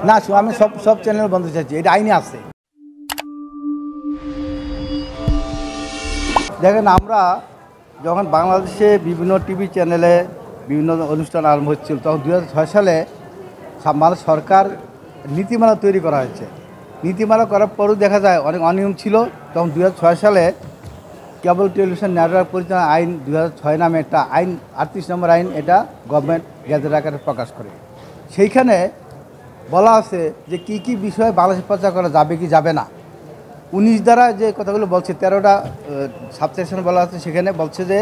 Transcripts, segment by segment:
না আমি সব সব চ্যানেল বন্ধ চাইছি, এটা আইনে আছে। দেখেন, আমরা যখন বাংলাদেশে বিভিন্ন টিভি চ্যানেলে বিভিন্ন অনুষ্ঠান আরম্ভ হচ্ছিল, তখন 2006 সালে আমাদের সরকার নীতিমালা তৈরি করা হয়েছে। নীতিমালা করার পরও দেখা যায় অনেক অনিয়ম ছিল। তখন 2006 সালে কেবল টেলিভিশন নেটওয়ার্ক পরিচালনা আইন 2006 নামে একটা আইন, 38 নম্বর আইন, এটা গভর্নমেন্ট গেজেট আকারে প্রকাশ করে। সেইখানে বলা আছে যে কি কি বিষয়ে বাংলাদেশে প্রচার করা যাবে কি যাবে না। 19 দ্বারা যে কথাগুলো বলছে, 13টা সাবসেকশন বলা আছে। সেখানে বলছে যে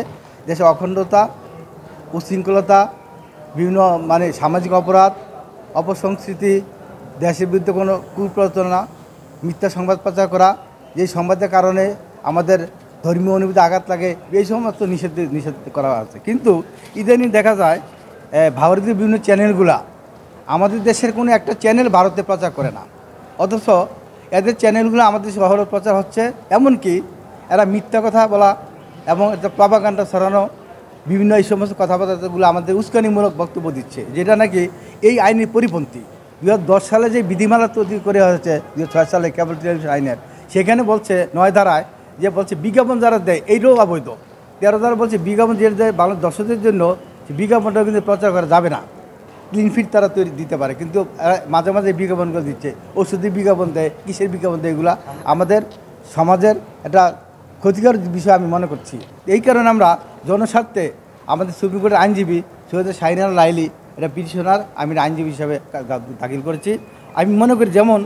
দেশে অখণ্ডতা, উশৃঙ্খলতা, বিভিন্ন সামাজিক অপরাধ, অপসংস্কৃতি, দেশের বিরুদ্ধে কোনো কুপ্রচলনা, মিথ্যা সংবাদ প্রচার করা, যেই সংবাদের কারণে আমাদের ধর্মীয় অনুভূতি আঘাত লাগে, এই সমস্ত নিষেধ করা আছে। কিন্তু ইদানিং দেখা যায় ভারতীয় বিভিন্ন চ্যানেলগুলা আমাদের দেশের কোনো একটা চ্যানেল ভারতে প্রচার করে না, অথচ এদের চ্যানেলগুলো আমাদের দেশে শহরে প্রচার হচ্ছে। এমনকি এরা মিথ্যা কথা বলা এবং একটা প্রপাগান্ডা ছড়ানো, বিভিন্ন এই সমস্ত কথাবার্তাগুলো আমাদের উস্কানিমূলক বক্তব্য দিচ্ছে, যেটা নাকি এই আইনের পরিপন্থী। 2010 সালে যে বিধিমালা তৈরি করে হয়েছে 2006 সালে কেবল টেলিভিশন আইনের, সেখানে বলছে 9 ধারায় যে বলছে বিজ্ঞাপন যারা দেয় এইটাও অবৈধ। 13 ধারা বলছে বিজ্ঞাপন যেটা দেয় বাংলা দর্শকদের জন্য, বিজ্ঞাপনটাও কিন্তু প্রচার করা যাবে না। ক্লিন ফিট তারা তৈরি দিতে পারে, কিন্তু মাঝে মাঝে বিজ্ঞাপনগুলো দিচ্ছে, ওষুধের বিজ্ঞাপন দেয়, কিসের বিজ্ঞাপন দেয়, এগুলো আমাদের সমাজের একটা ক্ষতিকর বিষয় আমি মনে করছি। এই কারণে আমরা জনস্বার্থে আমাদের সুপ্রিম কোর্টের আইনজীবী সৈয়দ শাহিনার লাইলি এটা পিটিশনার, আমি আইনজীবী হিসাবে দাখিল করেছি। আমি মনে করি, যেমন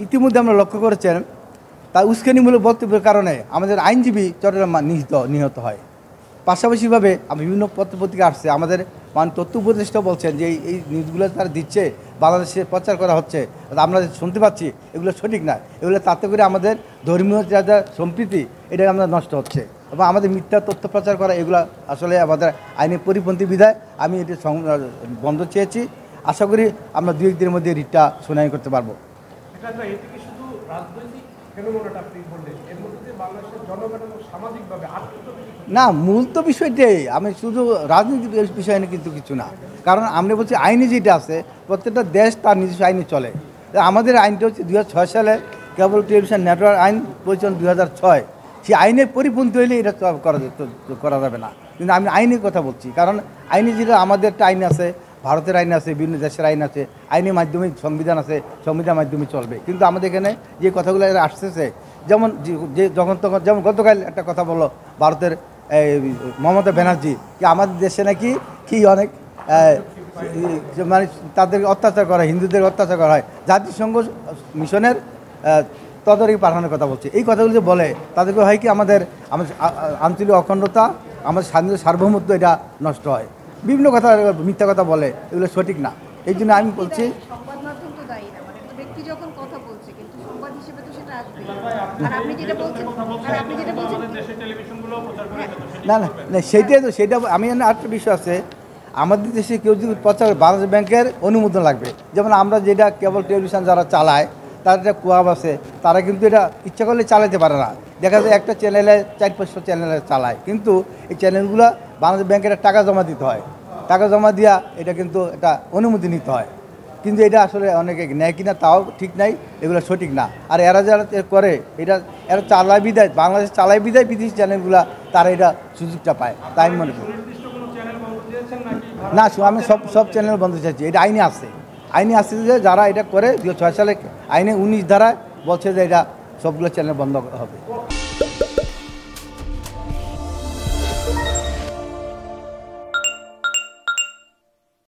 ইতিমধ্যে আমরা লক্ষ্য করেছেন, তার উস্কানিমূলক বক্তব্যের কারণে আমাদের আইনজীবী চট্টগ্রাম নিহত হয়। পাশাপাশিভাবে বিভিন্ন পত্রপত্রিকা আসছে, আমাদের তথ্য উপদেষ্টা বলছেন যে এই নিউজগুলো তারা দিচ্ছে, বাংলাদেশে প্রচার করা হচ্ছে, আমরা শুনতে পাচ্ছি, এগুলো সঠিক না। এগুলো তাতে করে আমাদের ধর্মীয় যা সম্প্রীতি, এটা আমাদের নষ্ট হচ্ছে এবং আমাদের মিথ্যা তথ্য প্রচার করা, এগুলো আসলে আমাদের আইনের পরিপন্থী বিধায় আমি এটি বন্ধ চেয়েছি। আশা করি আমরা 2-1 দিনের মধ্যে রিটটা শুনানি করতে পারবো। না, মূল তো বিষয়টাই, আমি শুধু রাজনীতির বিষয় নিয়ে কিন্তু কিছু না। কারণ আমরা বলছি আইনে যেটা আছে, প্রত্যেকটা দেশ তার নিজস্ব আইনে চলে। আমাদের আইনটা হচ্ছে 2006 সালে কেবল টেলিভিশন নেটওয়ার্ক আইন পরিচালনা 2006, সেই আইনের পরিপন্থী হইলে এটা করা যাবে না। কিন্তু আমি আইনের কথা বলছি, কারণ আইনে যেটা আমাদের একটা আইন আছে, ভারতের আইন আছে, বিভিন্ন দেশের আইন আছে, আইনের মাধ্যমে সংবিধান আছে, সংবিধানের মাধ্যমে চলবে। কিন্তু আমাদের এখানে যে কথাগুলো আসতেছে, যেমন যে যখন তখন, যেমন গতকাল একটা কথা বললো ভারতের মমতা ব্যানার্জি, কি আমাদের দেশে নাকি কি অনেক তাদের অত্যাচার করা হয়, হিন্দুদের অত্যাচার করা হয়, জাতিসংঘ মিশনের তদারকি পাঠানোর কথা বলছে। এই কথাগুলো যে বলে, তাদেরকে হয় কি আমাদের আঞ্চলিক অখণ্ডতা, আমাদের স্বাধীনতা সার্বভৌমত্ব, এটা নষ্ট হয়। বিভিন্ন কথা, মিথ্যা কথা বলে, এগুলো সঠিক না। এই জন্য আমি বলছি, না না না, সেটা আমি আরেকটা বিষয় আছে, আমাদের দেশে কেউ যদি প্রচার, বাংলাদেশ ব্যাংকের অনুমোদন লাগবে। যেমন আমরা যেটা কেবল টেলিভিশন যারা চালায়, তার একটা কোয়াব আছে, তারা কিন্তু এটা ইচ্ছা করলে চালাতে পারে না। দেখা যায় একটা চ্যানেলে 4-500 চ্যানেলে চালায়, কিন্তু এই চ্যানেলগুলো বাংলাদেশ ব্যাংকের টাকা জমা দিতে হয়, টাকা জমা দিয়া এটা কিন্তু একটা অনুমতি নিতে হয়। কিন্তু এটা আসলে অনেকে নেয় কিনা তাও ঠিক নাই, এগুলো সঠিক না। আর এরা যারা করে এটা, এরা চালায় বিদায়, বাংলাদেশ চালায় বিদায় বিদেশি চ্যানেলগুলো তারা এটা সুযোগটা পায়, তাই আমি মনে করি। না আমি সব চ্যানেল বন্ধ চাইছি, এটা আইনে আছে। আইনে আসছে যে যারা এটা করে 2006 সালে আইনে 19 ধারায় বলছে যে এটা সবগুলো চ্যানেল বন্ধ হবে।